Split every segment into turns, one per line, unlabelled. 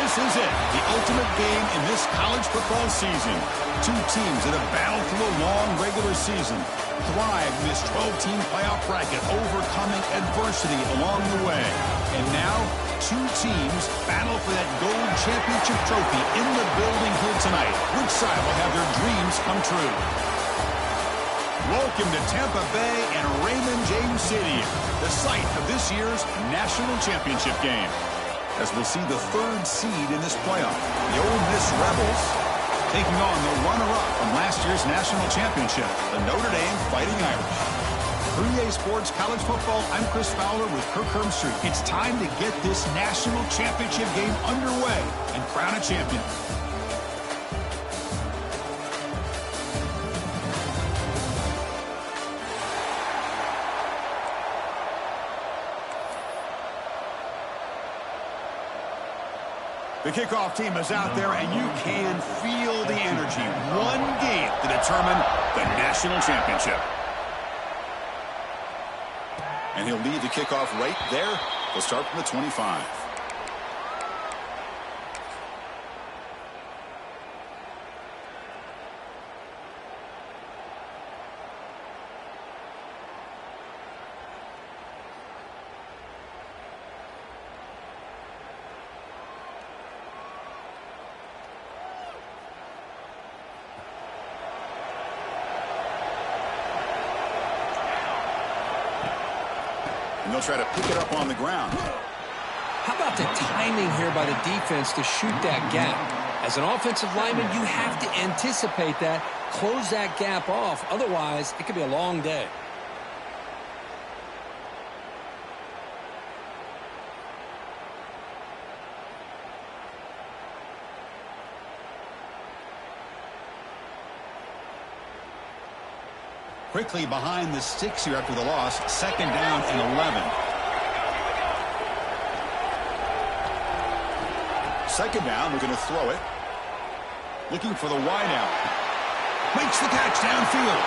This is it, the ultimate game in this college football season. Two teams that have battled through a long regular season, thrived in this 12-team playoff bracket, overcoming adversity along the way. And now, two teams battle for that gold championship trophy in the building here tonight. Which side will have their dreams come true? Welcome to Tampa Bay and Raymond James Stadium, the site of this year's national championship game. As we'll see the third seed in this playoff, the Ole Miss Rebels, taking on the runner-up from last year's national championship, the Notre Dame Fighting Irish. For EA Sports College Football, I'm Chris Fowler with Kirk Herbstreit. It's time to get this national championship game underway and crown a champion. The kickoff team is out there, and you can feel the energy. One game to determine the national championship. And he'll lead the kickoff right there. He'll start from the 25. And they'll try to pick it up on the ground.
How about the timing here by the defense to shoot that gap? As an offensive lineman, you have to anticipate that, close that gap off. Otherwise, it could be a long day.
Quickly behind the sticks here after the loss. Second down and 11. Second down, we're going to throw it. Looking for the wideout. Makes the catch downfield.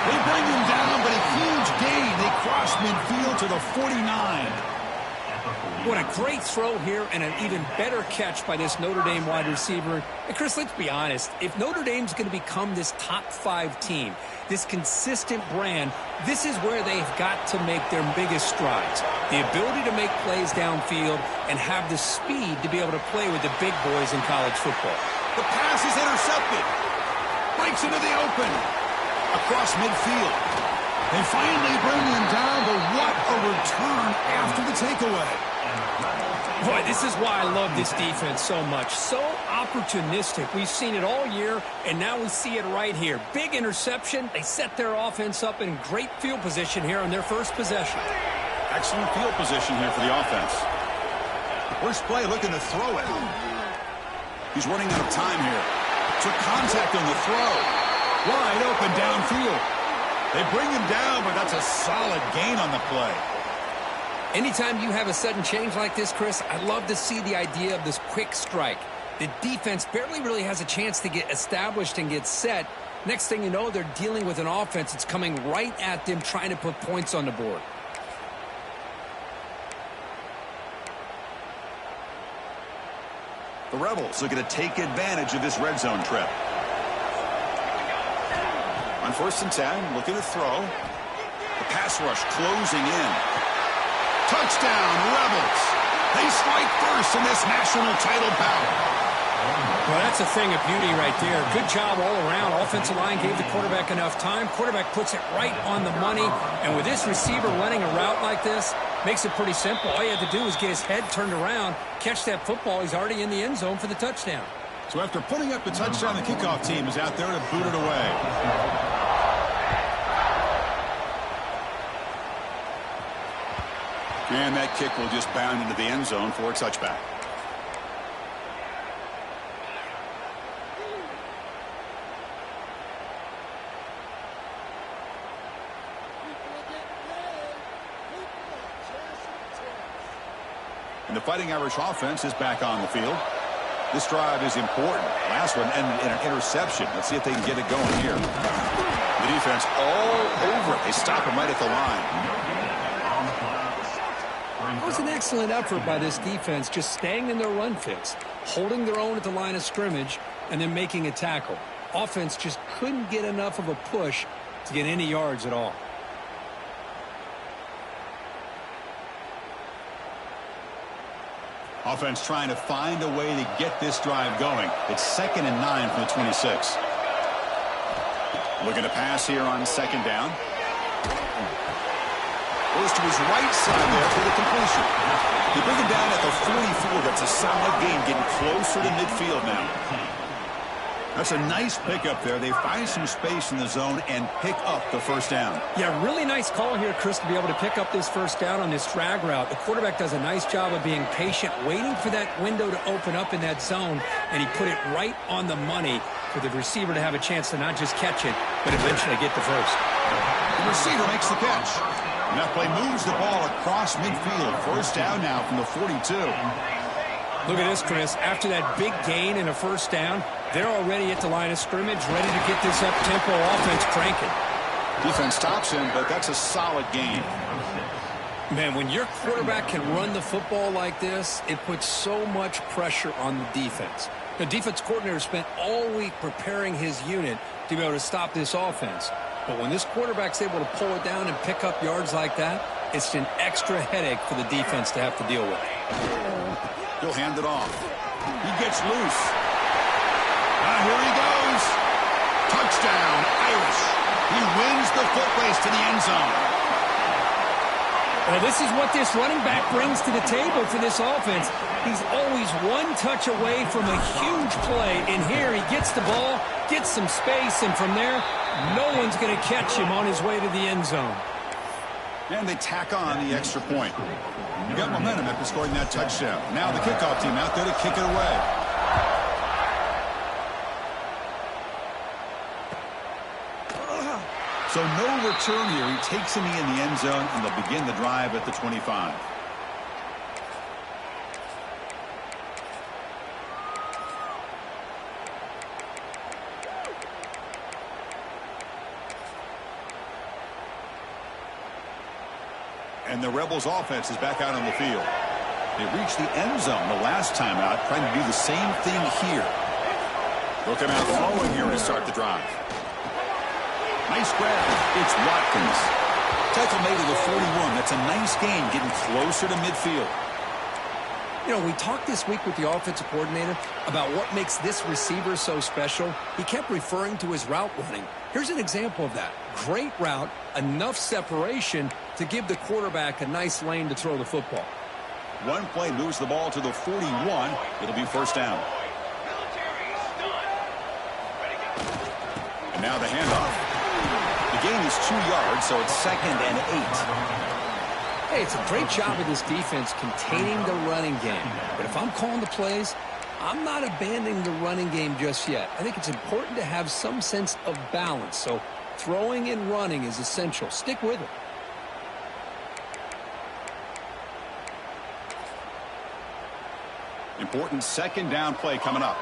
They bring him down, but a huge gain. They cross midfield to the 49.
What a great throw here and an even better catch by this Notre Dame wide receiver. And Chris, let's be honest. If Notre Dame's going to become this top 5 team, this consistent brand, this is where they've got to make their biggest strides. The ability to make plays downfield and have the speed to be able to play with the big boys in college football.
The pass is intercepted. Breaks into the open. Across midfield. They finally bring him down, but what a return after the takeaway.
Boy, this is why I love this defense so much. So opportunistic. We've seen it all year, and now we see it right here. Big interception. They set their offense up in great field position here on their first possession.
Excellent field position here for the offense. First play, looking to throw it. He's running out of time here. Took contact on the throw. Wide open downfield. They bring him down, but that's a solid gain on the play.
Anytime you have a sudden change like this, Chris, I love to see the idea of this quick strike. The defense barely really has a chance to get established and get set. Next thing you know, they're dealing with an offense that's coming right at them, trying to put points on the board.
The Rebels looking to take advantage of this red zone trip. On 1st and 10, looking to throw. The pass rush closing in. Touchdown, Rebels. They strike first in this national title battle.
Well, that's a thing of beauty right there. Good job all around. Offensive line gave the quarterback enough time. Quarterback puts it right on the money. And with this receiver running a route like this, makes it pretty simple. All you have to do is get his head turned around, catch that football. He's already in the end zone for the touchdown.
So after putting up the touchdown, the kickoff team is out there to boot it away. And that kick will just bound into the end zone for a touchback. And the Fighting Irish offense is back on the field. This drive is important. Last one ended in an interception. Let's see if they can get it going here. The defense all over it. They stop him right at the line.
What was the next excellent effort by this defense, just staying in their run fits, holding their own at the line of scrimmage, and then making a tackle. Offense just couldn't get enough of a push to get any yards at all.
Offense trying to find a way to get this drive going. It's 2nd and 9 from the 26. Looking to pass here on 2nd down. Goes to his right side there for the completion. They bring him down at the 44. That's a solid gain, getting closer to midfield now. That's a nice pickup there. They find some space in the zone and pick up the first down.
Yeah, really nice call here, Chris, to be able to pick up this first down on this drag route. The quarterback does a nice job of being patient, waiting for that window to open up in that zone, and he put it right on the money for the receiver to have a chance to not just catch it, but eventually get the first.
The receiver makes the catch. And that play moves the ball across midfield. First down now from the 42.
Look at this, Chris. After that big gain and a first down, they're already at the line of scrimmage, ready to get this up-tempo offense cranking.
Defense stops him, but that's a solid gain.
Man, when your quarterback can run the football like this, it puts so much pressure on the defense. The defense coordinator spent all week preparing his unit to be able to stop this offense. But when this quarterback's able to pull it down and pick up yards like that, it's an extra headache for the defense to have to deal with.
He'll hand it off. He gets loose. Here he goes. Touchdown, Irish. He wins the foot race to the end zone.
Well, this is what this running back brings to the table for this offense. He's always one touch away from a huge play. And here he gets the ball, gets some space, and from there, no one's going to catch him on his way to the end zone.
And they tack on the extra point. You got momentum after scoring that touchdown. Now the kickoff team out there to kick it away. So no return here. He takes him in the end zone, and they'll begin the drive at the 25. And the Rebels offense is back out on the field. They reached the end zone the last time out, trying to do the same thing here. Looking out throwing here to start the drive. Nice grab. It's Watkins. Tackle made to the 41. That's a nice gain, getting closer to midfield.
You know, we talked this week with the offensive coordinator about what makes this receiver so special. He kept referring to his route running. Here's an example of that. Great route, enough separation to give the quarterback a nice lane to throw the football.
One play moves the ball to the 41. It'll be first down. And now the handoff. The gain is 2 yards, so it's 2nd and 8.
Hey, it's a great job of this defense containing the running game. But if I'm calling the plays, I'm not abandoning the running game just yet. I think it's important to have some sense of balance. So throwing and running is essential. Stick with it.
Important 2nd down play coming up.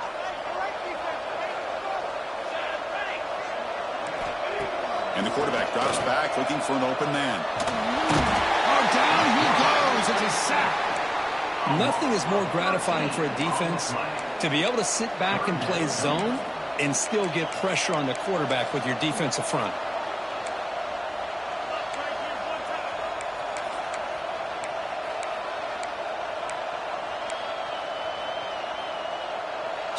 And the quarterback drops back looking for an open man. Oh, down he goes. It's a sack.
Nothing is more gratifying for a defense to be able to sit back and play zone and still get pressure on the quarterback with your defensive front.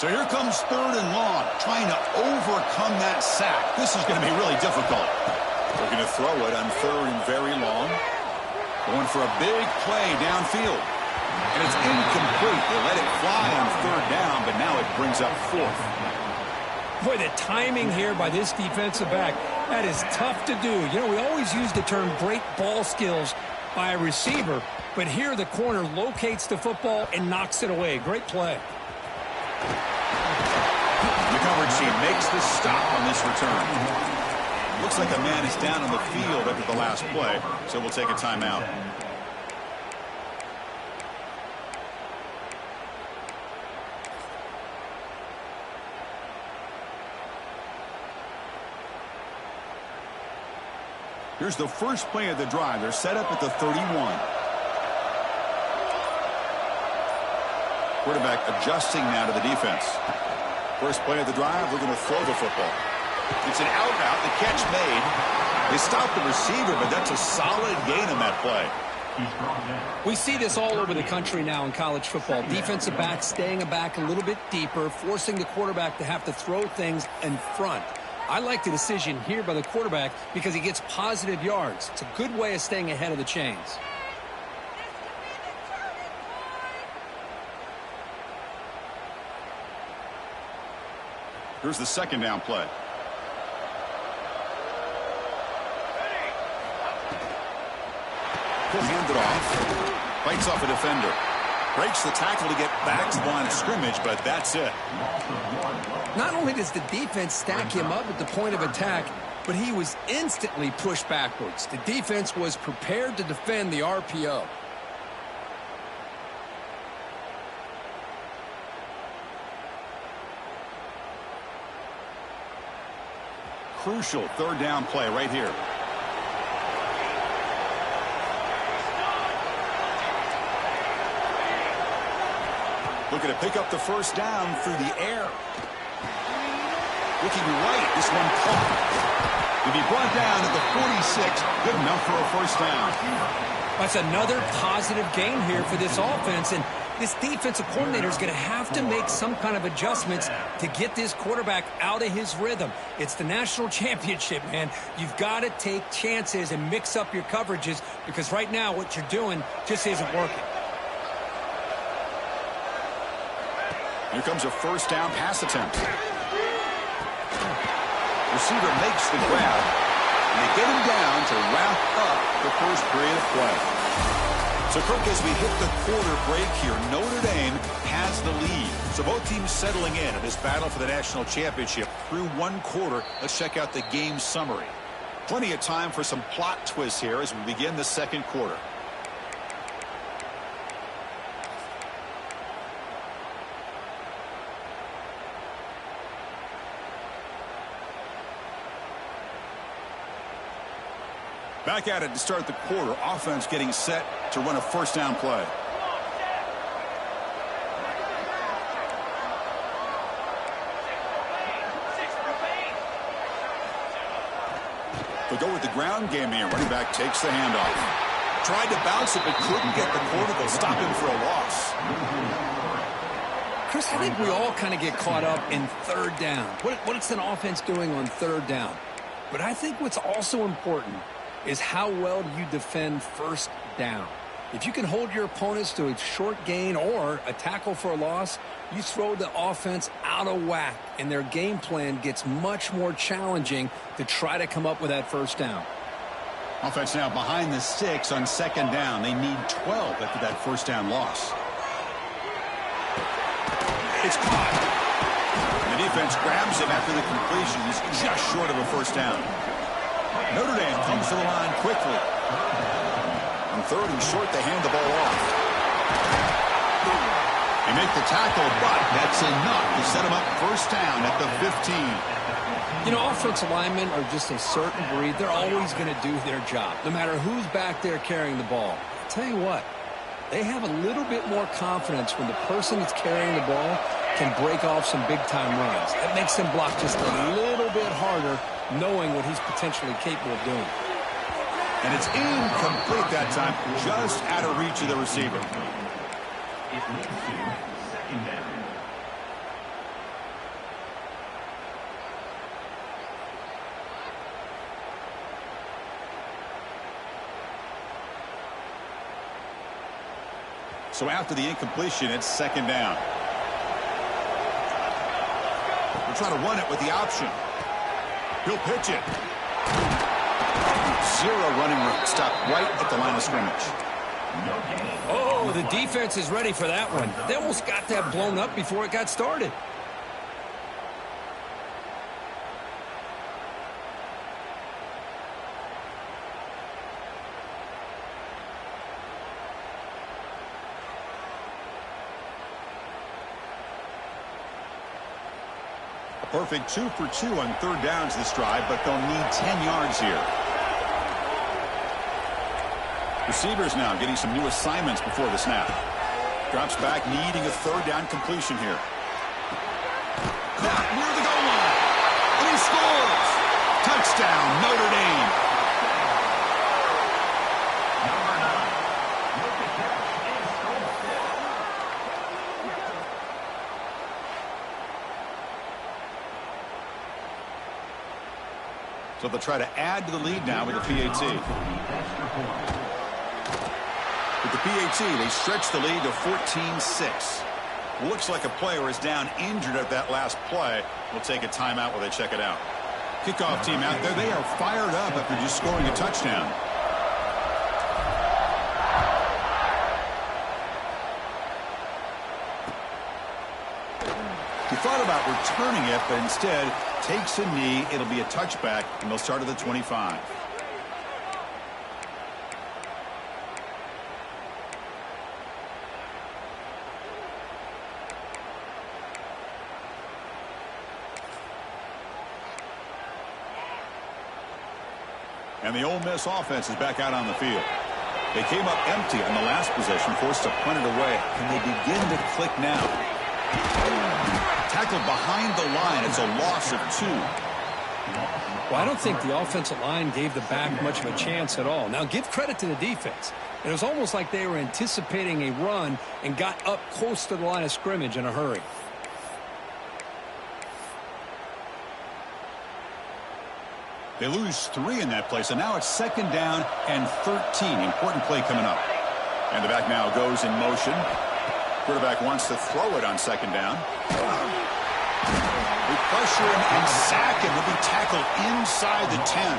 So here comes 3rd and long, trying to overcome that sack. This is going to be really difficult. Looking to throw it on 3rd and very long. Going for a big play downfield. And it's incomplete. They let it fly on 3rd down, but now it brings up 4th.
Boy, the timing here by this defensive back, that is tough to do. You know, we always use the term great ball skills by a receiver, but here the corner locates the football and knocks it away. Great play.
The coverage team makes the stop on this return. Looks like a man is down on the field after the last play, so we'll take a timeout. Here's the first play of the drive. They're set up at the 31. Quarterback adjusting now to the defense. First play of the drive, we're going to throw the football. It's an out route. The catch made. They stopped the receiver, but that's a solid gain on that play.
We see this all over the country now in college football. Defensive backs staying back a little bit deeper, forcing the quarterback to have to throw things in front. I like the decision here by the quarterback because he gets positive yards. It's a good way of staying ahead of the chains.
Here's the second down play. He'll hand it off. Fights off a defender. Breaks the tackle to get back to the line of scrimmage, but that's it.
Not only does the defense stack him up at the point of attack, but he was instantly pushed backwards. The defense was prepared to defend the RPO.
Crucial third down play right here. Looking to pick up the first down through the air. Looking right, this one caught. To be brought down at the 46, good enough for a first down.
That's another positive gain here for this offense, and this defensive coordinator is going to have to make some kind of adjustments to get this quarterback out of his rhythm. It's the national championship, man. You've got to take chances and mix up your coverages because right now what you're doing just isn't working.
Here comes a first down pass attempt. Receiver makes the grab, and they get him down to wrap up the first period of play. So, Kirk, as we hit the quarter break here, Notre Dame has the lead. So both teams settling in this battle for the national championship through one quarter. Let's check out the game summary. Plenty of time for some plot twists here as we begin the second quarter. Back at it to start the quarter. Offense getting set to run a first down play. They'll go with the ground game here. Running back takes the handoff. Tried to bounce it, but couldn't get the quarter. They'll stop him for a loss.
Chris, I think we all kind of get caught up in third down. What is an offense doing on third down? But I think what's also important is how well do you defend first down. If you can hold your opponents to a short gain or a tackle for a loss, you throw the offense out of whack, and their game plan gets much more challenging to try to come up with that first down.
Offense now behind the 6 on second down. They need 12 after that first down loss. It's caught. The defense grabs him after the completion. He's just short of a first down. Notre Dame comes to the line quickly. On third and short, they hand the ball off. They make the tackle, but that's enough to set them up first down at the 15.
You know, offensive linemen are just a certain breed. They're always going to do their job, no matter who's back there carrying the ball. I'll tell you what, they have a little bit more confidence when the person that's carrying the ball can break off some big-time runs. That makes them block just a little bit harder, knowing what he's potentially capable of doing.
And it's incomplete that time, just out of reach of the receiver. So after the incompletion, it's second down. We're trying to run it with the option. He'll pitch it. Zero running room. Stop right at the line of scrimmage.
Oh, the defense is ready for that one. They almost got that blown up before it got started.
Perfect 2 for 2 on third downs this drive, but they'll need 10 yards here. Receivers now getting some new assignments before the snap. Drops back, needing a third down completion here. Caught near the goal line. And he scores. Touchdown, Notre Dame. So they'll try to add to the lead now with the PAT. With the PAT, they stretch the lead to 14-6. Looks like a player is down injured at that last play. We'll take a timeout while they check it out. Kickoff team out there. They are fired up after just scoring a touchdown. He thought about returning it, but instead takes a knee. It'll be a touchback, and they'll start at the 25. And the Ole Miss offense is back out on the field. They came up empty on the last possession, forced to punt it away. And they begin to click now. Tackled behind the line. It's a loss of 2.
Well, I don't think the offensive line gave the back much of a chance at all. Now, give credit to the defense. It was almost like they were anticipating a run and got up close to the line of scrimmage in a hurry.
They lose 3 in that play, so now it's 2nd down and 13. Important play coming up. And the back now goes in motion. Quarterback wants to throw it on 2nd down. They pressure him and sack him. He'll be tackled inside the 10.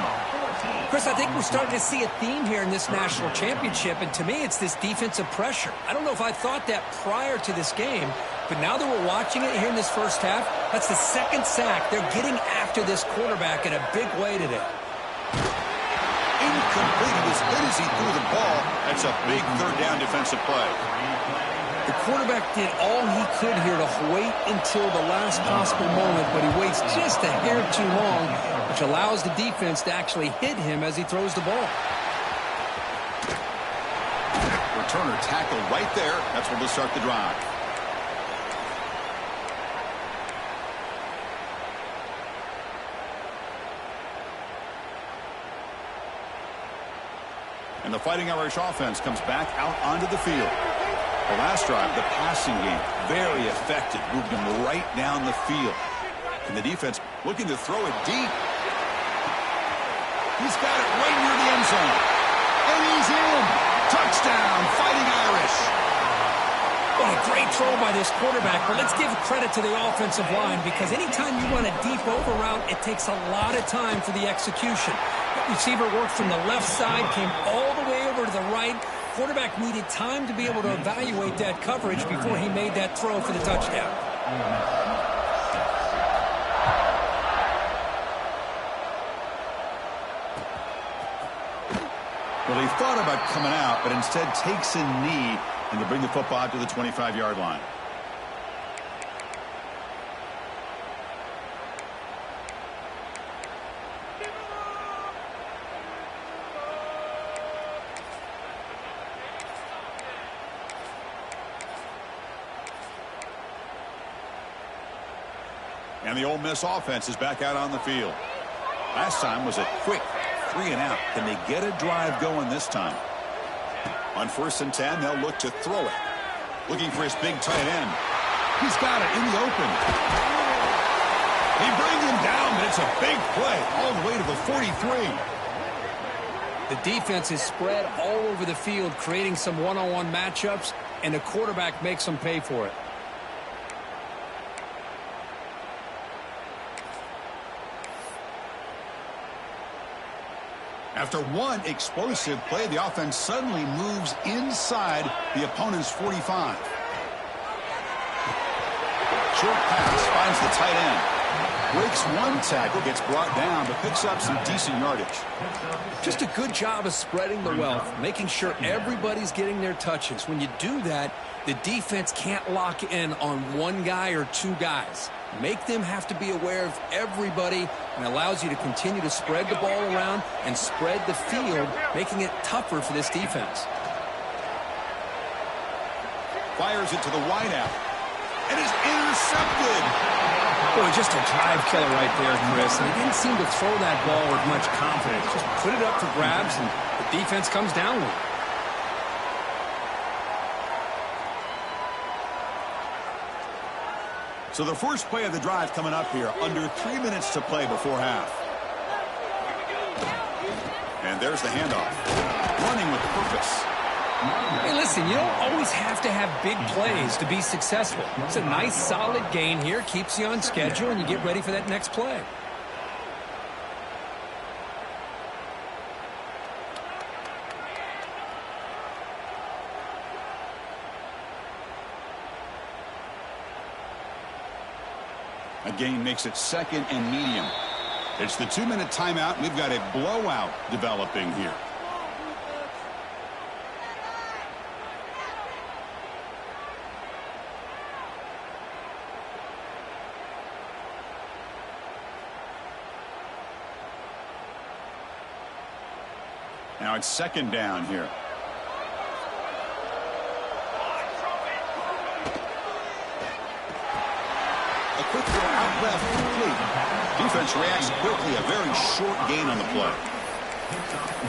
Chris, I think we're starting to see a theme here in this national championship, and to me it's this defensive pressure. I don't know if I thought that prior to this game, but now that we're watching it here in this first half, that's the 2nd sack. They're getting after this quarterback in a big way today.
Incomplete. He was hit as he threw the ball. That's a big 3rd down defensive play.
The quarterback did all he could here to wait until the last possible moment, but he waits just a hair too long, which allows the defense to actually hit him as he throws the ball.
Returner tackled right there. That's where they'll start the drive. And the Fighting Irish offense comes back out onto the field. The last drive, the passing game, very effective, moved him right down the field. And the defense looking to throw it deep. He's got it right near the end zone. And he's in. Touchdown, Fighting Irish.
What a great throw by this quarterback, but let's give credit to the offensive line, because anytime you run a deep over route, it takes a lot of time for the execution. The receiver worked from the left side, came all the way over to the right. Quarterback needed time to be able to evaluate that coverage before he made that throw for the touchdown.
Well, he thought about coming out, but instead takes a knee and to bring the football out to the 25-yard line. And the Ole Miss offense is back out on the field. Last time was a quick 3-and-out. Can they get a drive going this time? On 1st and 10, they'll look to throw it. Looking for his big tight end. He's got it in the open. They bring him down, but it's a big play all the way to the 43.
The defense is spread all over the field, creating some one-on-one matchups, and the quarterback makes them pay for it.
After one explosive play, the offense suddenly moves inside the opponent's 45. Short pass finds the tight end. Breaks one tackle, gets brought down, but picks up some decent yardage.
Just a good job of spreading the wealth, making sure everybody's getting their touches. When you do that, the defense can't lock in on one guy or 2 guys. Make them have to be aware of everybody, and allows you to continue to spread the ball around and spread the field, making it tougher for this defense.
Fires it to the wideout. And is intercepted.
Boy, just a drive killer right there, Chris. And he didn't seem to throw that ball with much confidence. Just put it up for grabs, and the defense comes down with it.
So the first play of the drive coming up here. Under 3 minutes to play before half. And there's the handoff. Running with purpose.
Hey, listen, you don't always have to have big plays to be successful. It's a nice, solid gain here. Keeps you on schedule, and you get ready for that next play.
A gain makes it second and medium. It's the 2-minute timeout. We've got a blowout developing here. Now it's second down here. A quick throw out left, complete. Defense reacts quickly. A very short gain on the play.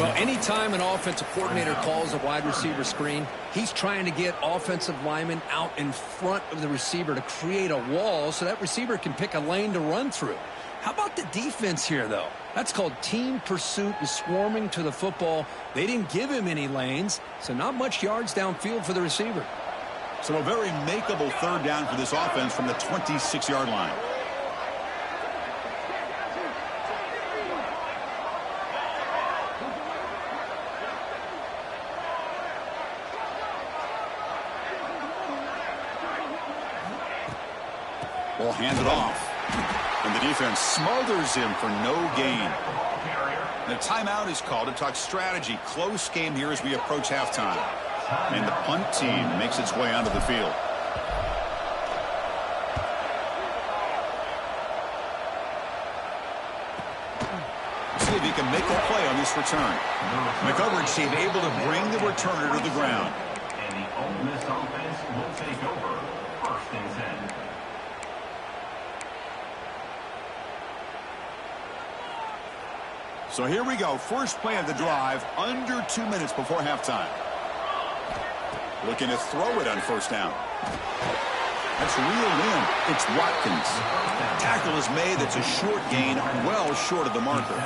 Well, anytime an offensive coordinator calls a wide receiver screen, he's trying to get offensive linemen out in front of the receiver to create a wall so that receiver can pick a lane to run through. How about the defense here, though? That's called team pursuit and swarming to the football. They didn't give him any lanes, so not much yards downfield for the receiver.
So a very makeable third down for this offense from the 26-yard line. Ball handed off. And the defense smothers him for no gain. The timeout is called to talk strategy. Close game here as we approach halftime. And the punt team makes its way onto the field. See if he can make a play on this return. The coverage team able to bring the returner to the ground.
And the Ole Miss offense will take over. First and 10.
So here we go. First play of the drive, under 2 minutes before halftime. Looking to throw it on first down. That's reeled in. It's Watkins. Tackle is made. That's a short gain, well short of the marker.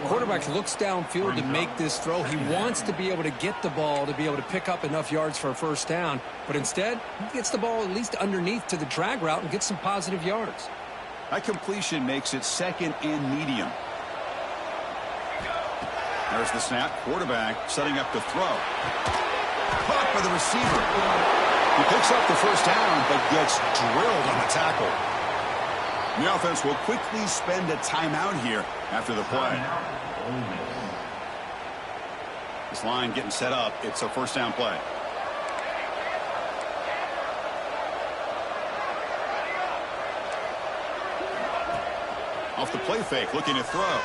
Quarterback looks downfield to make this throw. He wants to be able to get the ball to be able to pick up enough yards for a first down. But instead, he gets the ball at least underneath to the drag route and gets some positive yards.
That completion makes it second and medium. There's the snap. Quarterback setting up to throw. Caught by the receiver. He picks up the first down, but gets drilled on the tackle. The offense will quickly spend a timeout here after the play. This line getting set up. It's a first down play. Off the play fake, looking to throw.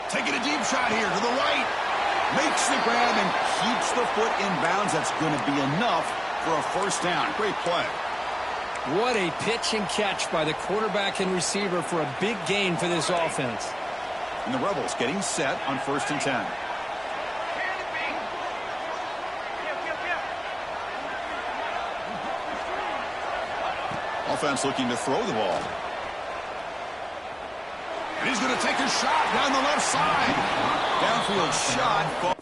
Taking a deep shot here to the right. Makes the grab and keeps the foot in bounds. That's going to be enough for a first down. Great play.
What a pitch and catch by the quarterback and receiver for a big gain for this offense.
And the Rebels getting set on first and 10. Offense looking to throw the ball. And he's going to take a shot down the left side. Downfield shot.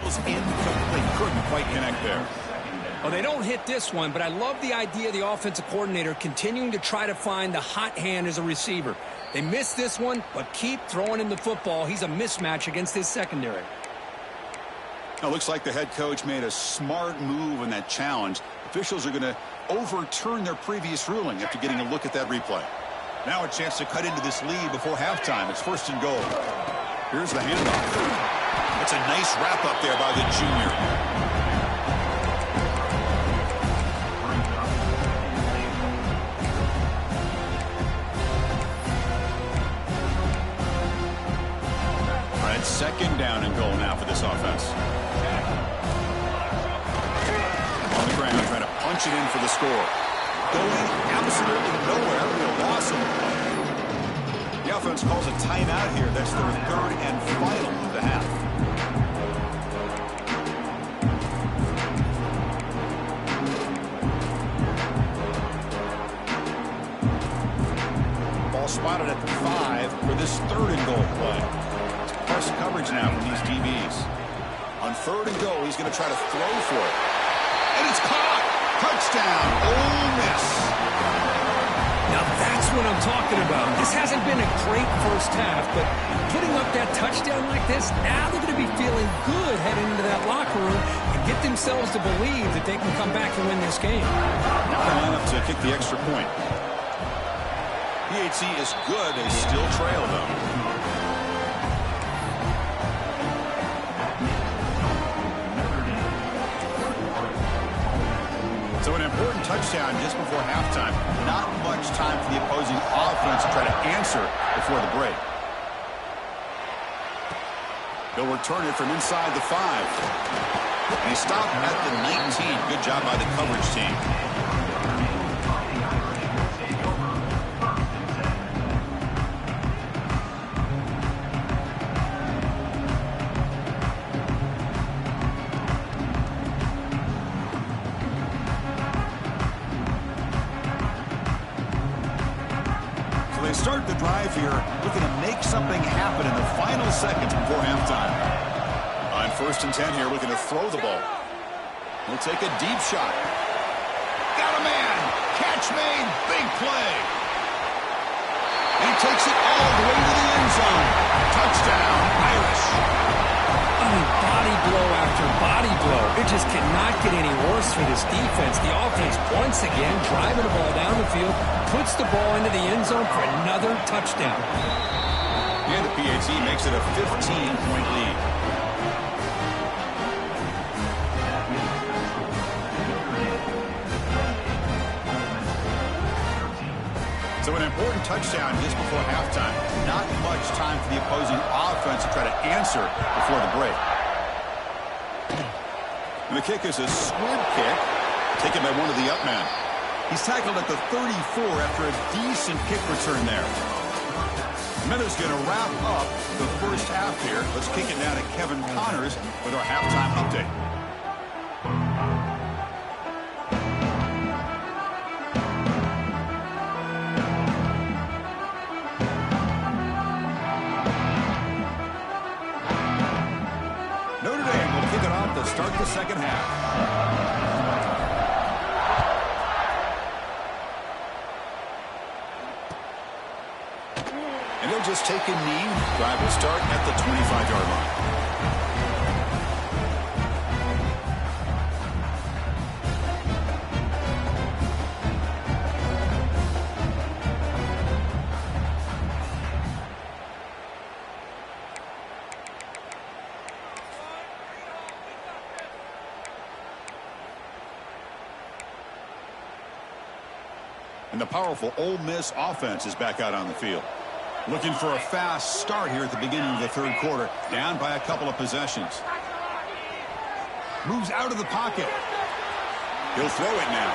Was incomplete. Couldn't quite connect there.
Well, they don't hit this one, but I love the idea of the offensive coordinator continuing to try to find the hot hand as a receiver. They missed this one, but keep throwing him the football. He's a mismatch against his secondary.
Now, looks like the head coach made a smart move in that challenge. Officials are going to overturn their previous ruling after getting a look at that replay. Now a chance to cut into this lead before halftime. It's first and goal. Here's the handoff. It's a nice wrap up there by the junior. And second down and goal now for this offense. On the ground, trying to punch it in for the score. Going absolutely nowhere. They'll loss him. The offense calls a timeout here. That's their third and final of the half. Ball spotted at the 5 for this third and goal play. It's press coverage now from these DBs. On third and goal, he's going to try to throw for it. And it's caught. Touchdown, Ole Miss.
Now that's what I'm talking about. This hasn't been a great first half, but putting up that touchdown like this, now they're going to be feeling good heading into that locker room and get themselves to believe that they can come back and win this game.
Now they line up to kick the extra point. PHC is good. They still trail, though. So an important touchdown just before halftime. Not much time for the opposing offense to try to answer before the break. They'll return it from inside the 5. And he stopped at the 19. Good job by the coverage team. Start the drive here, looking to make something happen in the final seconds before halftime. On 1st and 10 here, looking to throw the ball. He'll take a deep shot. Got a man. Catch made. Big play. And he takes it all the way to the end zone. Touchdown, Irish.
I mean, body blow after body blow. It just cannot get any worse for this defense. The offense, once again, driving the ball down the field, puts the ball into the end zone for another touchdown.
And the PHC makes it a 15-point lead. So an important touchdown just before halftime. Not much time for the opposing offense to try to answer before the break. And the kick is a squib kick, taken by one of the up men. He's tackled at the 34 after a decent kick return there. Minnows going to wrap up the first half here. Let's kick it now to Kevin Connors with our halftime update. Notre Dame will kick it off to start the second half. And he'll just take a knee. Drive will start at the 25-yard line. And the powerful Ole Miss offense is back out on the field. Looking for a fast start here at the beginning of the third quarter. Down by a couple of possessions. Moves out of the pocket. He'll throw it now.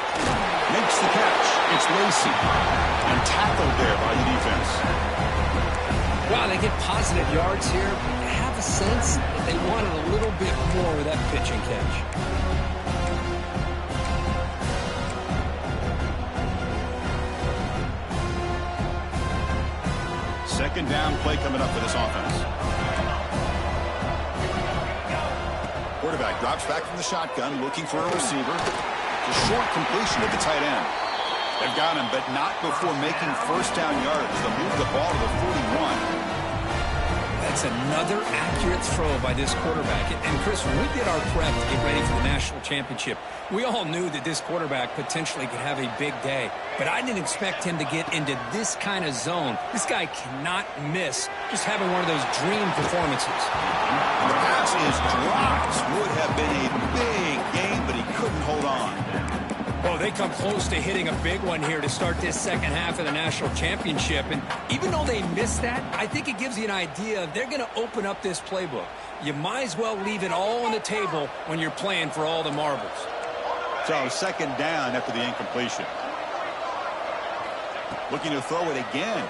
Makes the catch. It's Lacey. And tackled there by the defense.
Wow, they get positive yards here. I have a sense that they wanted a little bit more with that pitch and catch.
Second down play coming up for this offense. Quarterback drops back from the shotgun, looking for a receiver. A short completion to the tight end. They've got him, but not before making first down yards. They'll move the ball to the 41.
That's another accurate throw by this quarterback. And Chris, when we did our prep to get ready for the national championship, we all knew that this quarterback potentially could have a big day. But I didn't expect him to get into this kind of zone. This guy cannot miss just having one of those dream performances.
And the pass is dropped. Would have been a big game, but he couldn't hold on.
Oh, they come close to hitting a big one here to start this second half of the national championship. And even though they missed that, I think it gives you an idea they're going to open up this playbook. You might as well leave it all on the table when you're playing for all the marbles.
So second down after the incompletion. Looking to throw it again.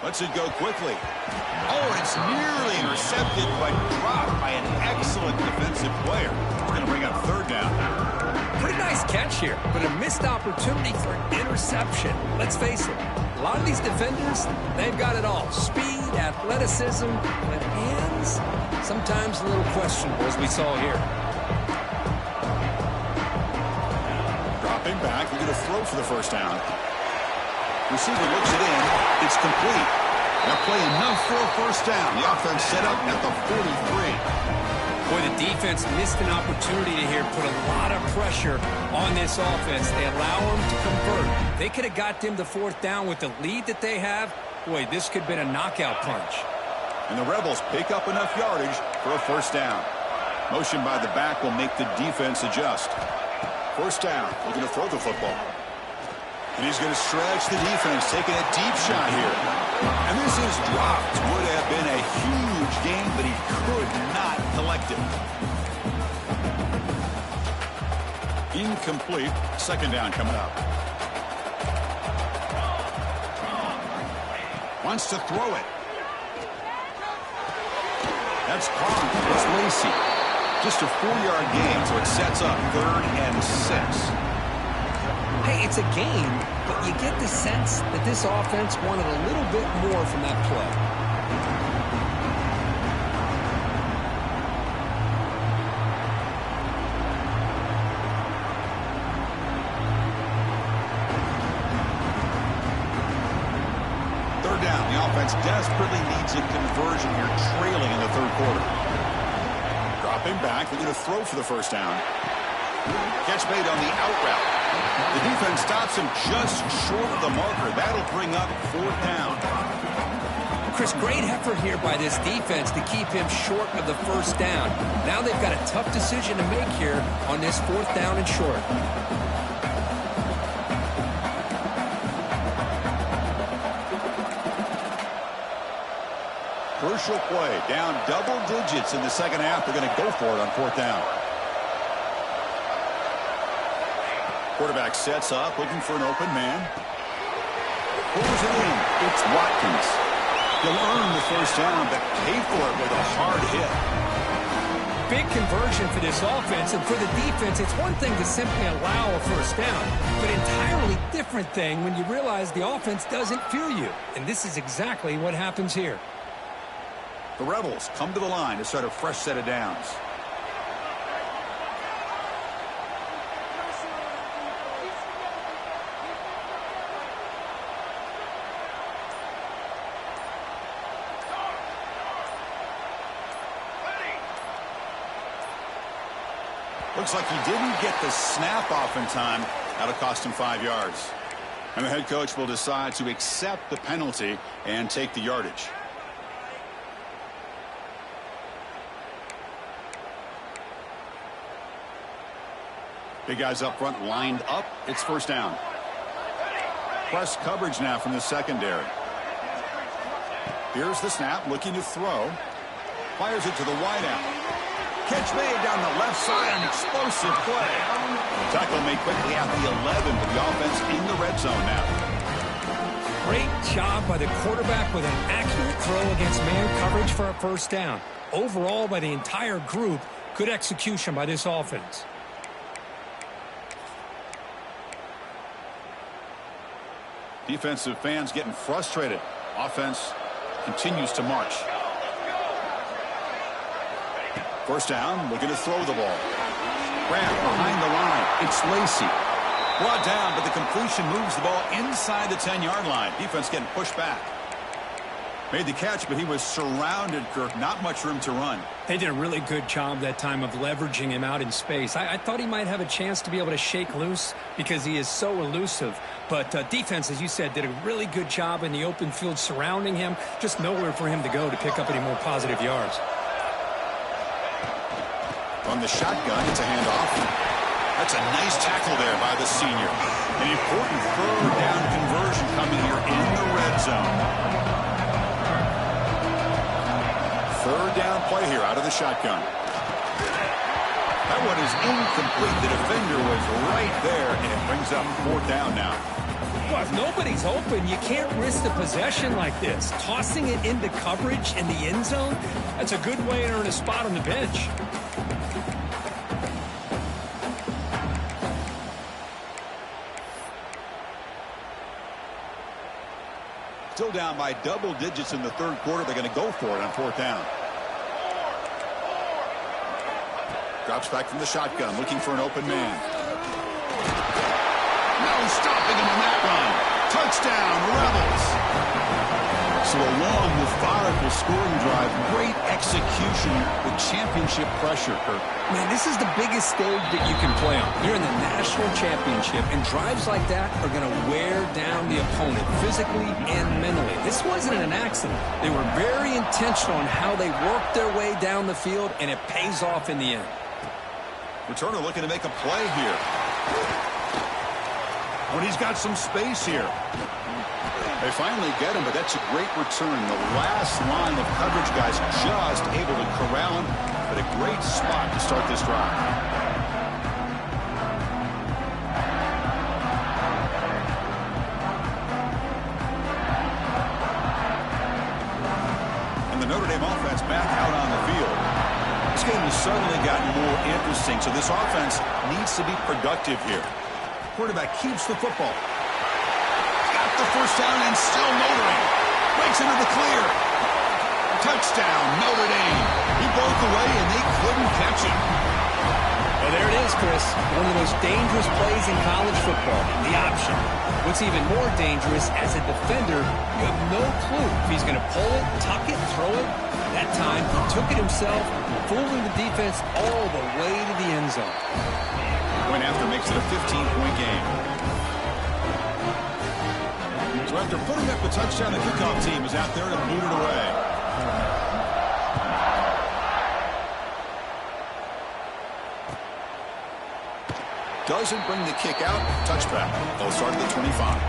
Lets it go quickly. Oh, it's nearly intercepted, but dropped by an excellent defensive player. It's going to bring up third down.
Pretty nice catch here, but a missed opportunity for an interception. Let's face it, a lot of these defenders, they've got it all. Speed, athleticism, but hands, sometimes a little questionable, as we saw here.
Dropping back, we're going to throw for the first down. Receiver looks it in. It's complete. They'll play enough for a first down. The offense set up at the 43.
Boy, the defense missed an opportunity to here put a lot of pressure on this offense. They allow them to convert. They could have got them to fourth down with the lead that they have. Boy, this could have been a knockout punch.
And the Rebels pick up enough yardage for a first down. Motion by the back will make the defense adjust. First down. Looking to throw the football. And he's going to stretch the defense, taking a deep shot here. And this is dropped. Would have been a huge gain, but he could not collect it. Incomplete. Second down coming up. Wants to throw it. That's caught. It's Lacy. Just a 4-yard gain, so it sets up 3rd and 6.
Hey, it's a game, but you get the sense that this offense wanted a little bit more from that play.
Third down. The offense desperately needs a conversion here, trailing in the third quarter. Dropping back. They're going to throw for the first down. Catch made on the out route. The defense stops him just short of the marker. That'll bring up fourth down.
Chris, great effort here by this defense to keep him short of the first down. Now they've got a tough decision to make here on this fourth down and short.
Crucial play. Down double digits in the second half. They're going to go for it on fourth down. Quarterback sets up, looking for an open man. Pulls it in. It's Watkins. He'll earn the first down, but pay for it with a hard hit.
Big conversion for this offense, and for the defense, it's one thing to simply allow a first down, but entirely different thing when you realize the offense doesn't fear you. And this is exactly what happens here.
The Rebels come to the line to start a fresh set of downs. Looks like he didn't get the snap off in time. That'll cost him 5 yards. And the head coach will decide to accept the penalty and take the yardage. Big guys up front lined up. It's first down. Press coverage now from the secondary. Here's the snap, looking to throw. Fires it to the wideout. Catch made down the left side, an explosive play. Tackle made quickly at the 11, but the offense in the red zone now.
Great job by the quarterback with an accurate throw against man coverage for a first down. Overall, by the entire group, good execution by this offense.
Defensive fans getting frustrated. Offense continues to march. First down, looking to throw the ball. Grant behind the line. It's Lacy. Brought down, but the completion moves the ball inside the 10-yard line. Defense getting pushed back. Made the catch, but he was surrounded, Kirk. Not much room to run.
They did a really good job that time of leveraging him out in space. I thought he might have a chance to be able to shake loose because he is so elusive. But defense, as you said, did a really good job in the open field surrounding him. Just nowhere for him to go to pick up any more positive yards.
On the shotgun, it's a handoff. That's a nice tackle there by the senior. An important third down conversion coming here in the red zone. Third down play here out of the shotgun. That one is incomplete. The defender was right there, and it brings up fourth down now.
Well, if nobody's open, you can't risk the possession like this. Tossing it into coverage in the end zone, that's a good way to earn a spot on the bench.
Still down by double digits in the third quarter. They're going to go for it on fourth down. Drops back from the shotgun, looking for an open man. No stopping him on that run. Touchdown, Rebels. So a long, methodical scoring drive. Great execution with championship pressure, Kirk.
Man, this is the biggest stage that you can play on. You're in the national championship, and drives like that are going to wear down the opponent physically and mentally. This wasn't an accident. They were very intentional on how they worked their way down the field, and it pays off in the end.
Returner looking to make a play here. When he's got some space here. They finally get him, but that's a great return. The last line of coverage guys just able to corral him, but a great spot to start this drive. And the Notre Dame offense back out on the field. This game has suddenly gotten more interesting, so this offense needs to be productive here. Quarterback keeps the football. Got the first down and still motoring. Breaks into the clear. Touchdown, Notre Dame. He broke away and they couldn't catch him.
Well, there it is, Chris. One of the most dangerous plays in college football. The option. What's even more dangerous, as a defender, you have no clue if he's going to pull it, tuck it, throw it. That time, he took it himself, fooling the defense all the way to the end zone.
Point after makes it a 15-point game. So after putting up the touchdown, the kickoff team is out there to boot it away. Doesn't bring the kick out. Touchback. They'll start at the 25.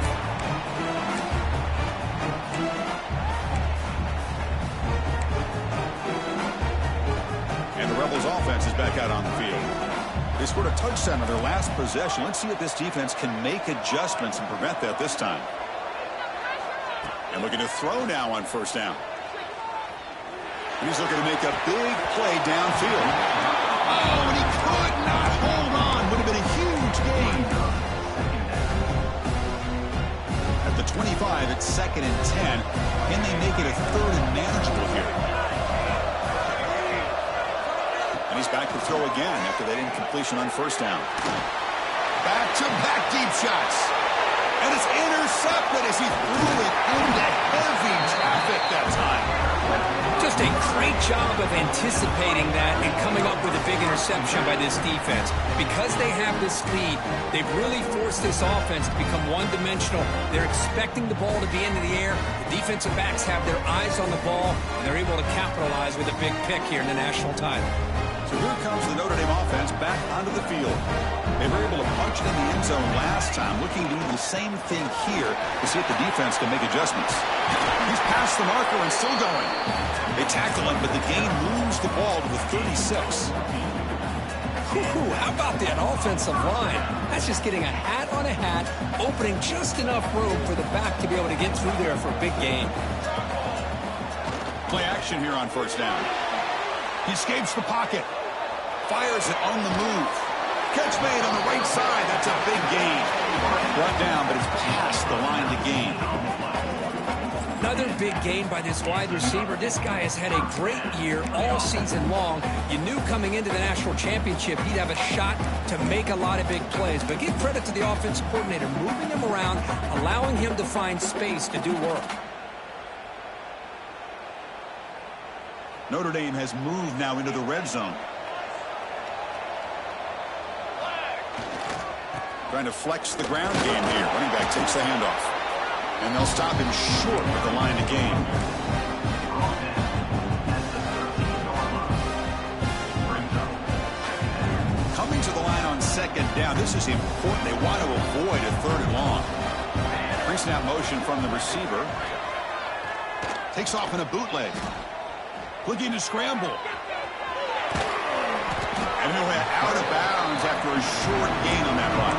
And the Rebels offense is back out on the field. They scored a touchdown on their last possession. Let's see if this defense can make adjustments and prevent that this time. And looking to throw now on first down. He's looking to make a big play downfield. Oh, and he could not hold on. Would have been a huge gain. At the 25, it's 2nd and 10. Can they make it a 3rd and manageable here? And he's back to throw again after that incompletion on first down. Back-to-back deep shots. And it's intercepted as he threw it into heavy traffic that time.
Just a great job of anticipating that and coming up with a big interception by this defense. Because they have this lead, they've really forced this offense to become one-dimensional. They're expecting the ball to be into the air. The defensive backs have their eyes on the ball, and they're able to capitalize with a big pick here in the national title.
So here comes the Notre Dame offense back onto the field. They were able to punch it in the end zone last time, looking to do the same thing here to see if the defense can make adjustments. He's past the marker and still going. They tackle him, but the gain moves the ball to the 36.
How about that offensive line? That's just getting a hat on a hat, opening just enough room for the back to be able to get through there for a big gain.
Play action here on first down. He escapes the pocket. Fires it on the move. Catch made on the right side. That's a big gain. Brought down, but it's past the line to gain.
Another big gain by this wide receiver. This guy has had a great year all season long. You knew coming into the national championship he'd have a shot to make a lot of big plays. But give credit to the offensive coordinator, moving him around, allowing him to find space to do work.
Notre Dame has moved now into the red zone. Trying to flex the ground game here. Running back takes the handoff. And they'll stop him short with the line to gain. Coming to the line on 2nd down. this is important. They want to avoid a 3rd and long. Pre-snap motion from the receiver. Takes off in a bootleg. Looking to scramble. And he went out of bounds after a short gain on that run.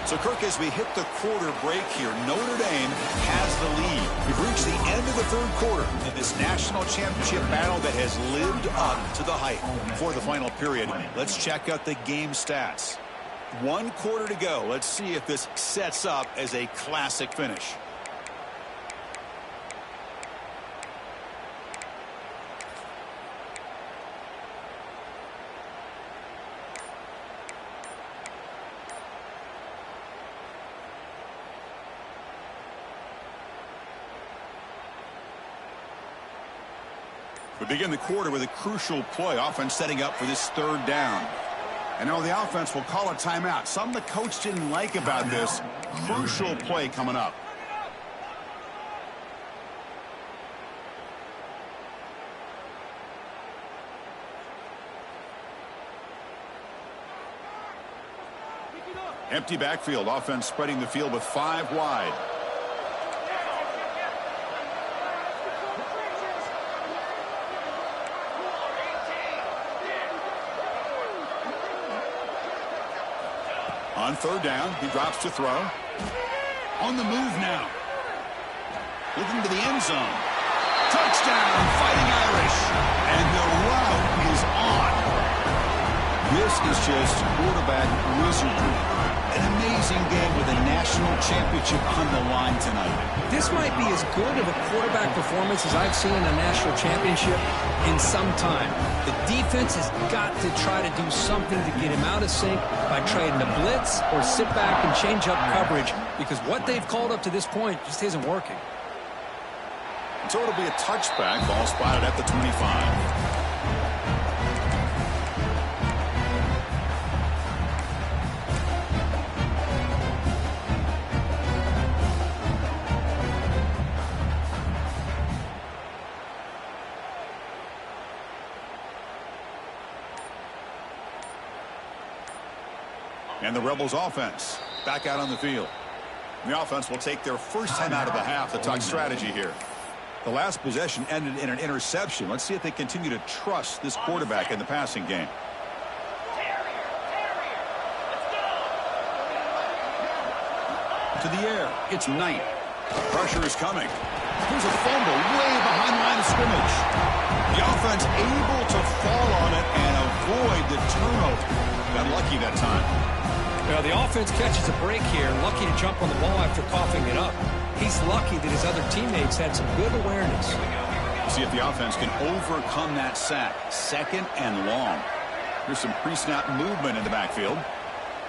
So, Kirk, as we hit the quarter break here, Notre Dame has the lead. We've reached the end of the 3rd quarter in this national championship battle that has lived up to the hype. For the final period, let's check out the game stats. 1 quarter to go. Let's see if this sets up as a classic finish. We begin the quarter with a crucial play. Offense setting up for this 3rd down. And now the offense will call a timeout. Something the coach didn't like about this. Crucial play coming up. Empty backfield. Offense spreading the field with 5 wide. On 3rd down, he drops to throw. On the move now. Looking to the end zone. Touchdown, Fighting Irish. And the route is on. This is just quarterback wizardry. An amazing game with a national championship on the line tonight.
This might be as good of a quarterback performance as I've seen in a national championship in some time. The defense has got to try to do something to get him out of sync by trying to blitz or sit back and change up coverage, because what they've called up to this point just isn't working.
So it'll be a touchback. Ball spotted at the 25. And the Rebels offense back out on the field. The offense will take their first time out of the half to talk strategy here. The last possession ended in an interception. Let's see if they continue to trust this quarterback in the passing game. To the air. It's Knight. Pressure is coming. Here's a fumble way behind the line of scrimmage. The offense able to fall on it and avoid the turnover. Got lucky that time.
Well, the offense catches a break here, lucky to jump on the ball after coughing it up. He's lucky that his other teammates had some good awareness.
See if the offense can overcome that sack. 2nd and long. There's some pre-snap movement in the backfield.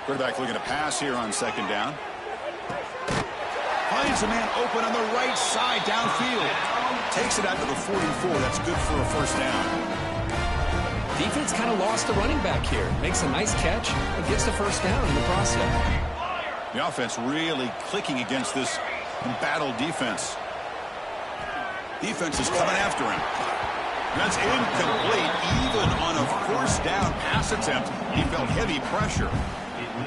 Quarterback looking to pass here on 2nd down. Finds a man open on the right side downfield. Takes it out to the 44. That's good for a 1st down.
Defense kind of lost the running back here. Makes a nice catch and gets the 1st down in the process.
The offense really clicking against this embattled defense. Defense is coming after him. That's incomplete. Even on a 1st down pass attempt, he felt heavy pressure.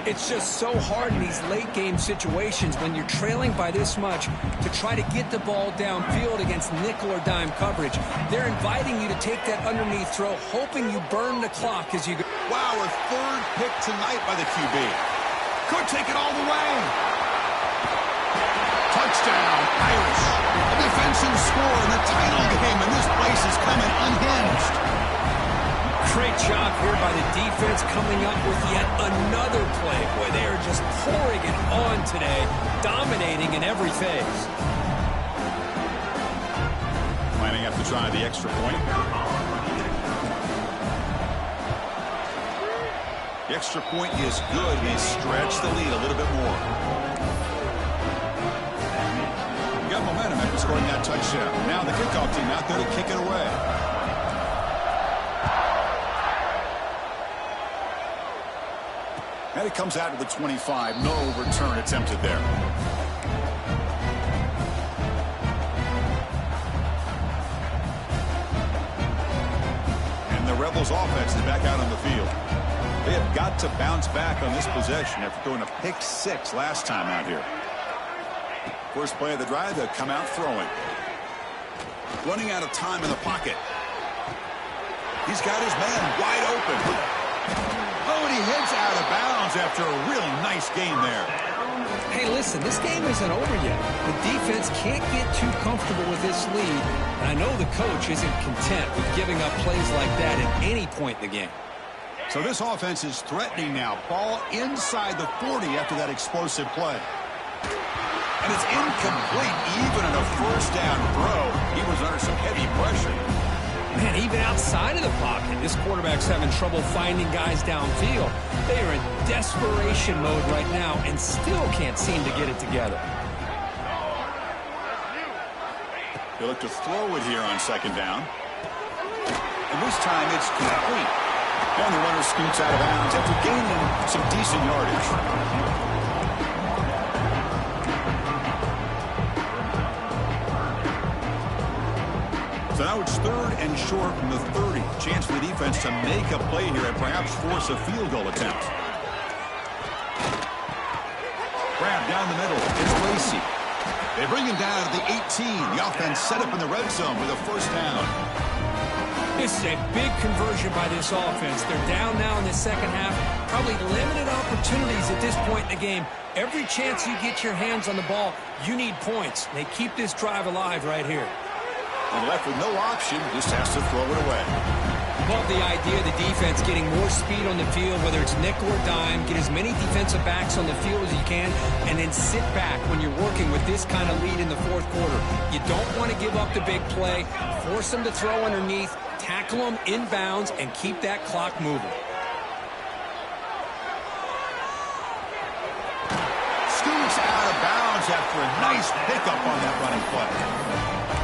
It's just so hard in these late game situations when you're trailing by this much to try to get the ball downfield against nickel or dime coverage. They're inviting you to take that underneath throw, hoping you burn the clock as you go.
Wow, a 3rd pick tonight by the QB. Could take it all the way. Touchdown, Irish. A defensive score in the title game, and this place is coming unhinged.
Great job here by the defense coming up with yet another play. Boy, they are just pouring it on today, dominating in every phase.
Lining up to try the extra point. The extra point is good. They stretch the lead a little bit more. Got momentum after scoring that touchdown. Now the kickoff team out there to kick it away. And it comes out to the 25. No return attempted there. And the Rebels offense is back out on the field. They have got to bounce back on this possession after throwing a pick 6 last time out here. First play of the drive, they'll come out throwing. Running out of time in the pocket. He's got his man wide open. Oh, and he heads out of bounds after a really nice game there.
Hey, listen, this game isn't over yet. The defense can't get too comfortable with this lead, and I know the coach isn't content with giving up plays like that at any point in the game.
So this offense is threatening now. Ball inside the 40 after that explosive play. And it's incomplete even in a first down throw. He was under some heavy pressure.
Man, even outside of the pocket, this quarterback's having trouble finding guys downfield. They are in desperation mode right now and still can't seem to get it together.
They look to throw it here on second down. And this time it's complete. And the runner scoots out of bounds after gaining some decent yardage. So now it's 3rd and short from the 30. Chance for the defense to make a play here and perhaps force a field goal attempt. Grab down the middle. It's Lacy. They bring him down to the 18. The offense set up in the red zone with a first down.
This is a big conversion by this offense. They're down now in the second half. Probably limited opportunities at this point in the game. Every chance you get your hands on the ball, you need points. They keep this drive alive right here.
And left with no option, just has to throw it away.
Love the idea of the defense getting more speed on the field, whether it's nickel or dime, get as many defensive backs on the field as you can, and then sit back when you're working with this kind of lead in the fourth quarter. You don't want to give up the big play, force them to throw underneath, tackle them inbounds, and keep that clock moving.
Scoots out of bounds after a nice pickup on that running play.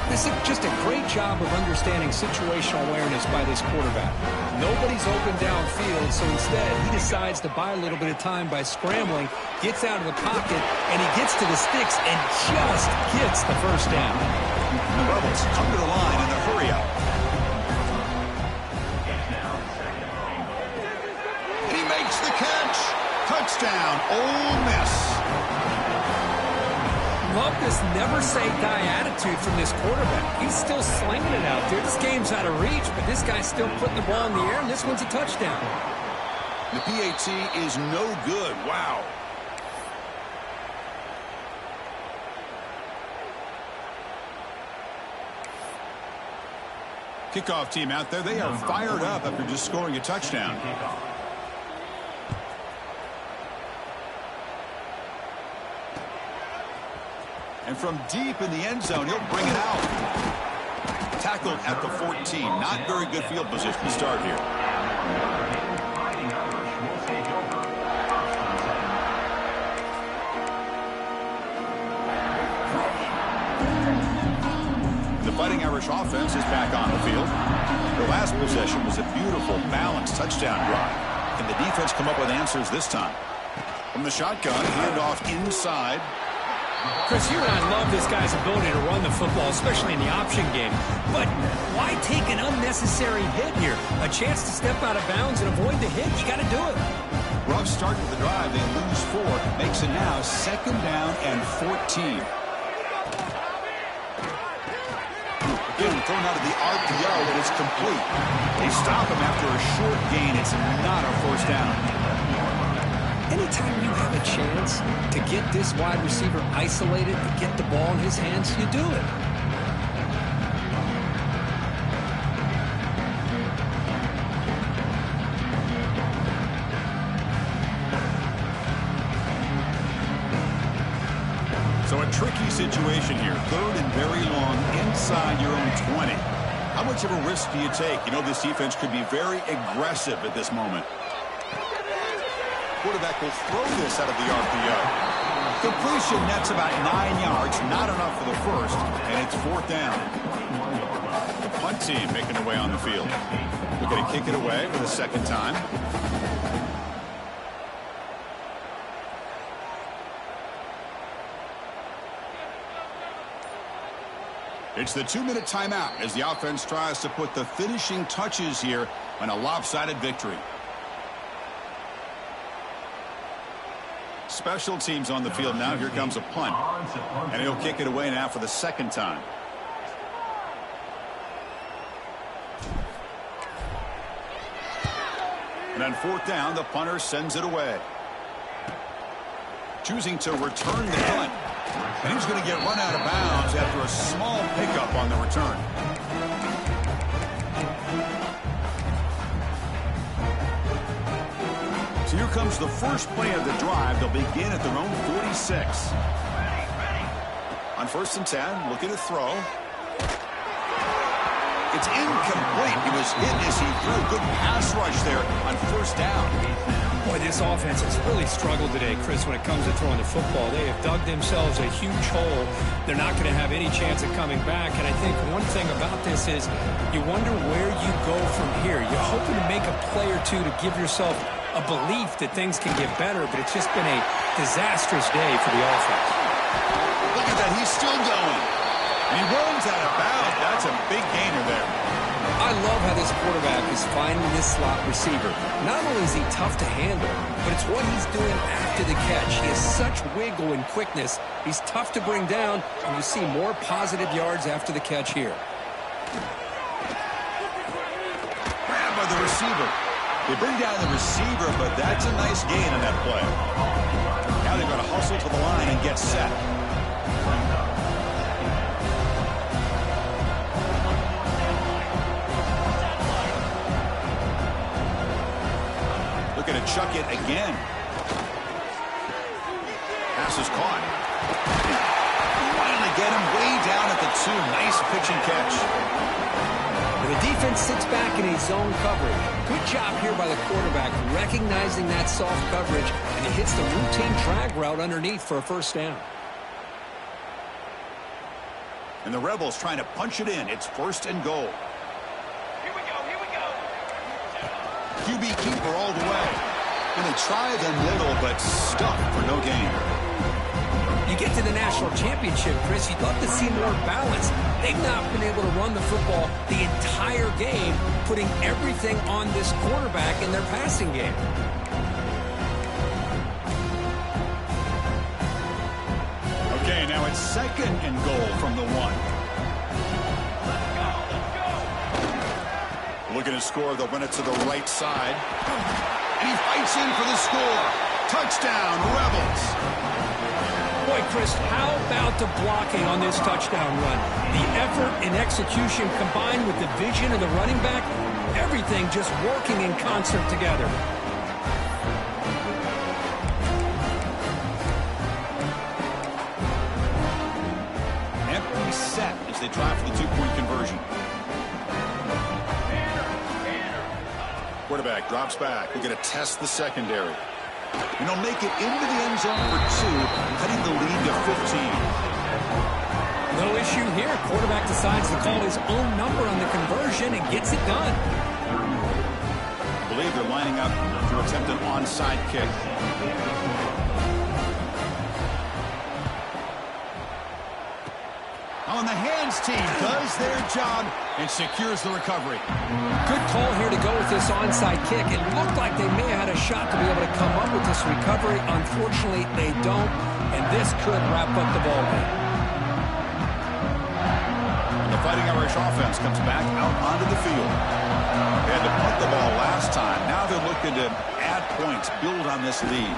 This is just a great job of understanding situational awareness by this quarterback. Nobody's open downfield, so instead he decides to buy a little bit of time by scrambling, gets out of the pocket, and he gets to the sticks and just gets the first down.
The Rebels come to the line in a hurry up. And he makes the catch. Touchdown, Ole Miss.
Love this never-say-die attitude from this quarterback. He's still slinging it out there. This game's out of reach, but this guy's still putting the ball in the air, and this one's a touchdown.
The PAT is no good. Wow. Kickoff team out there. They are fired up after just scoring a touchdown. And from deep in the end zone, he'll bring it out. Tackled at the 14. Not very good field position to start here. The Fighting Irish offense is back on the field. The last possession was a beautiful, balanced touchdown drive. Can the defense come up with answers this time? From the shotgun, handoff inside.
Chris, you and I love this guy's ability to run the football, especially in the option game. But why take an unnecessary hit here? A chance to step out of bounds and avoid the hit. You got to do it.
Rough start to the drive. They lose 4. Makes it now 2nd down and 14. Again, thrown out of the RPO, and it's complete. They stop him after a short gain. It's not a first down.
Anytime you have a chance to get this wide receiver isolated, to get the ball in his hands, you do it.
So a tricky situation here. 3rd and very long inside your own 20. How much of a risk do you take? You know this defense could be very aggressive at this moment. Quarterback will throw this out of the RPO. Completion nets about 9 yards, not enough for the first, and it's 4th down. The punt team making their way on the field. We're going to kick it away for the 2nd time. It's the 2-minute timeout as the offense tries to put the finishing touches here on a lopsided victory. Special teams on the field now. Here comes a punt. And he'll kick it away now for the second time. And on fourth down, the punter sends it away. Choosing to return the punt. And he's going to get run out of bounds after a small pickup on the return. So here comes the first play of the drive. They'll begin at their own 46. On 1st and 10, looking to throw. It's incomplete. He was hit as he threw a good pass rush there on 1st down.
Boy, this offense has really struggled today, Chris, when it comes to throwing the football. They have dug themselves a huge hole. They're not going to have any chance of coming back. And I think one thing about this is you wonder where you go from here. You're hoping to make a play or two to give yourself a belief that things can get better, but it's just been a disastrous day for the offense.
Look at that. He's still going. And he runs out of bounds. That's a big gainer there.
I love how this quarterback is finding this slot receiver. Not only is he tough to handle, but it's what he's doing after the catch. He has such wiggle and quickness. He's tough to bring down, and you see more positive yards after the catch here.
Grabbed by the receiver. They bring down the receiver, but that's a nice gain on that play. Now they've got to hustle to the line and get set. Going to chuck it again. Pass is caught. Finally get him way down at the 2. Nice pitch and catch.
And the defense sits back in a zone coverage. Good job here by the quarterback recognizing that soft coverage, and he hits the routine drag route underneath for a 1st down.
And the Rebels trying to punch it in. It's 1st and goal. QB keeper all the way. And they try the middle, but stuck for no gain.
You get to the national championship, Chris, you'd love to see more balance. They've not been able to run the football the entire game, putting everything on this quarterback in their passing game.
Okay, now it's 2nd and goal from the 1. Looking to score, they'll run it to the right side. And he fights in for the score. Touchdown, Rebels.
Boy, Chris, how about the blocking on this touchdown run? The effort and execution combined with the vision of the running back, everything just working in concert together. Empty set as they try for the 2-point conversion.
Quarterback drops back. We're going to test the secondary. And he'll make it into the end zone for 2, cutting the lead to 15.
No issue here. Quarterback decides to call his own number on the conversion and gets it done.
I believe they're lining up to attempt an onside kick. On the hands team does their job and secures the recovery.
Good call here to go with this onside kick. It looked like they may have had a shot to be able to come up with this recovery. Unfortunately, they don't, and this could wrap up the ball game.
The Fighting Irish offense comes back out onto the field. They had to punt the ball last time. Now they're looking to add points, build on this lead.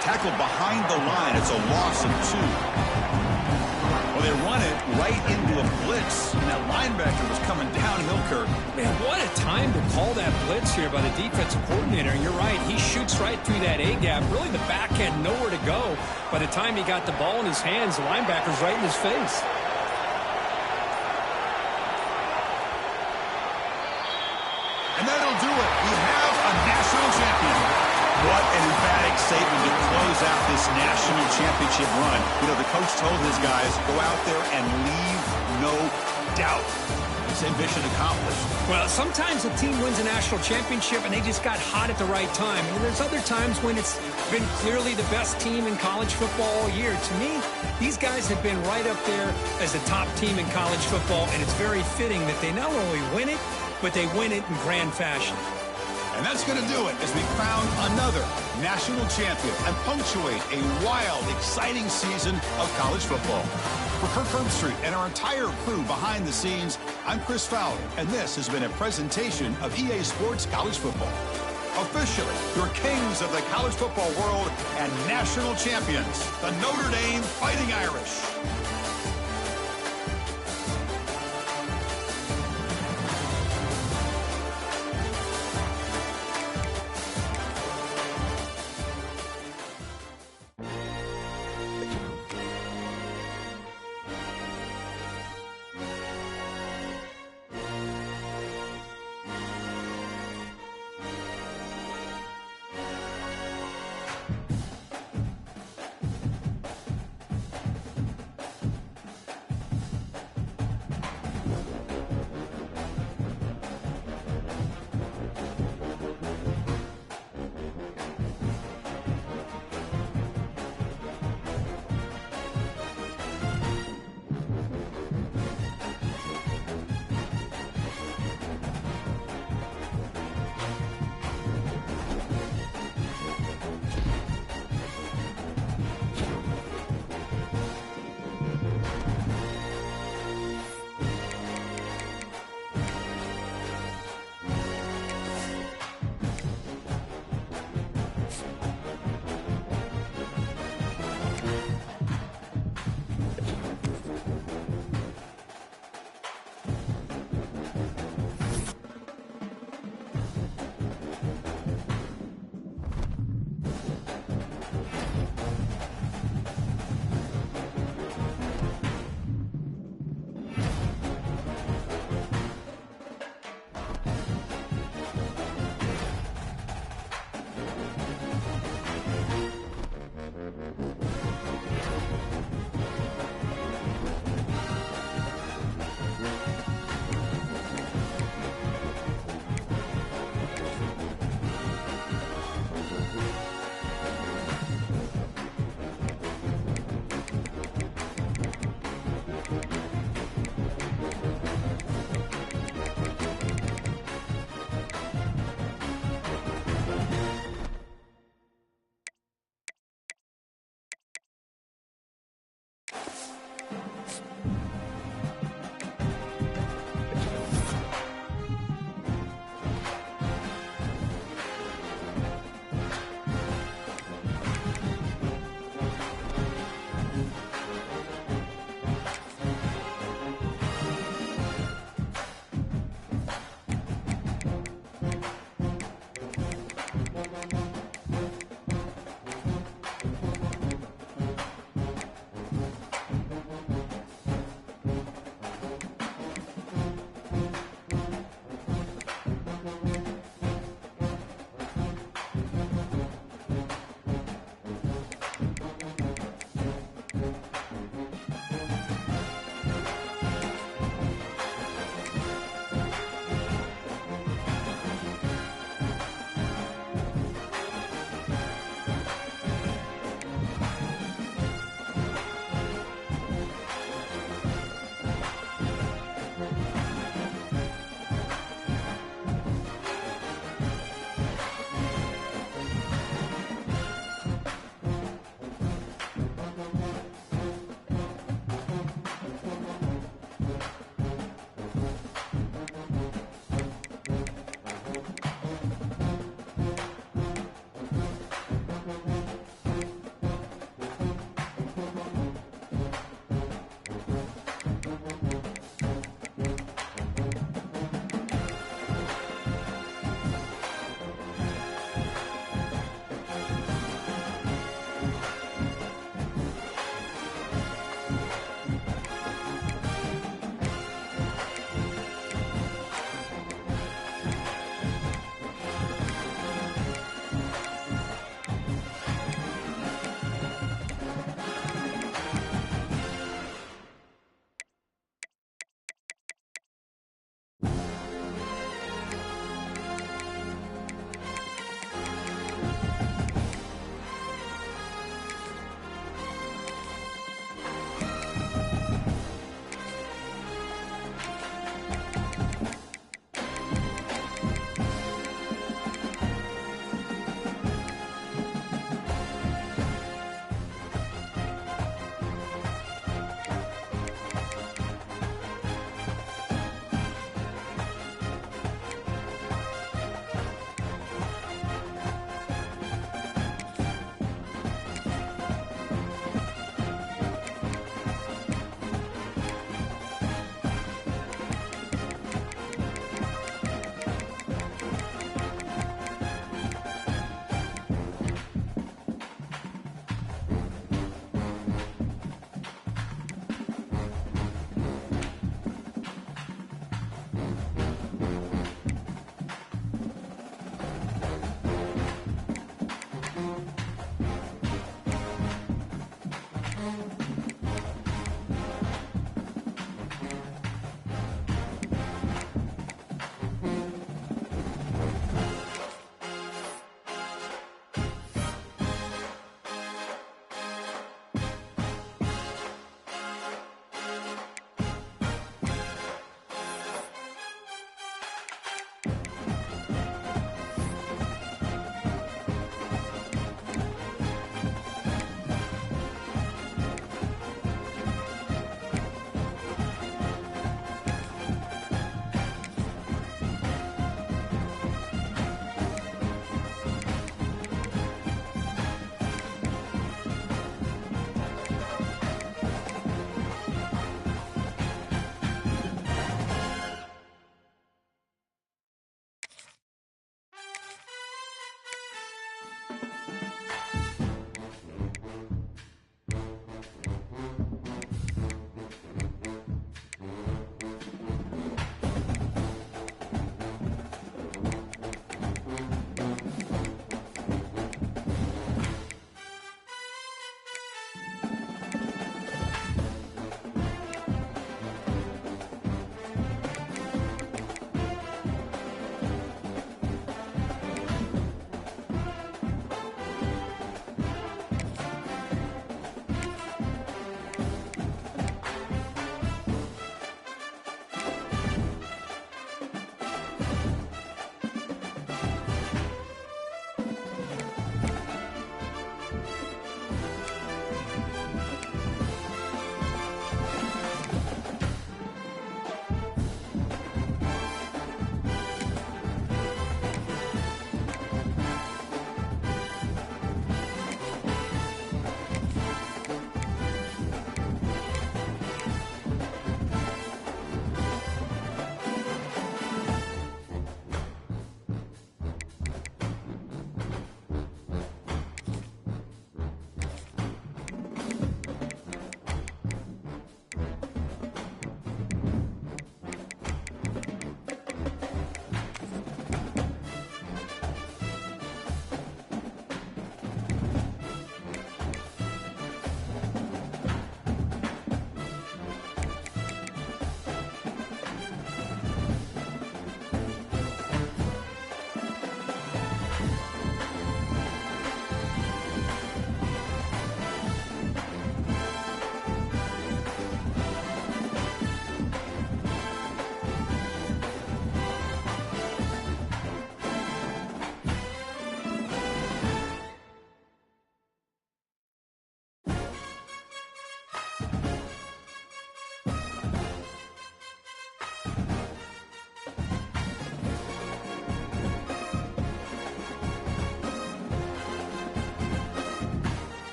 Tackled behind the line. It's a loss of 2. Well, they run it right into a blitz, and that linebacker was coming downhill, Kirk.
Man, what a time to call that blitz here by the defensive coordinator. And you're right, he shoots right through that A-gap. Really, the back had nowhere to go. By the time he got the ball in his hands, the linebacker's right in his face.
And that'll do it. We have a national champion. What an emphatic statement to close out this national championship run. You know, the coach told his guys, go out there and leave no doubt. Same mission accomplished.
Well, sometimes a team wins a national championship and they just got hot at the right time. And there's other times when it's been clearly the best team in college football all year. To me, these guys have been right up there as a top team in college football, and it's very fitting that they not only win it, but they win it in grand fashion.
And that's going to do it as we crown another national champion and punctuate a wild, exciting season of college football. For Kirk Herbstreit and our entire crew behind the scenes, I'm Chris Fowler, and this has been a presentation of EA Sports College Football. Officially, your kings of the college football world and national champions, the Notre Dame Fighting Irish.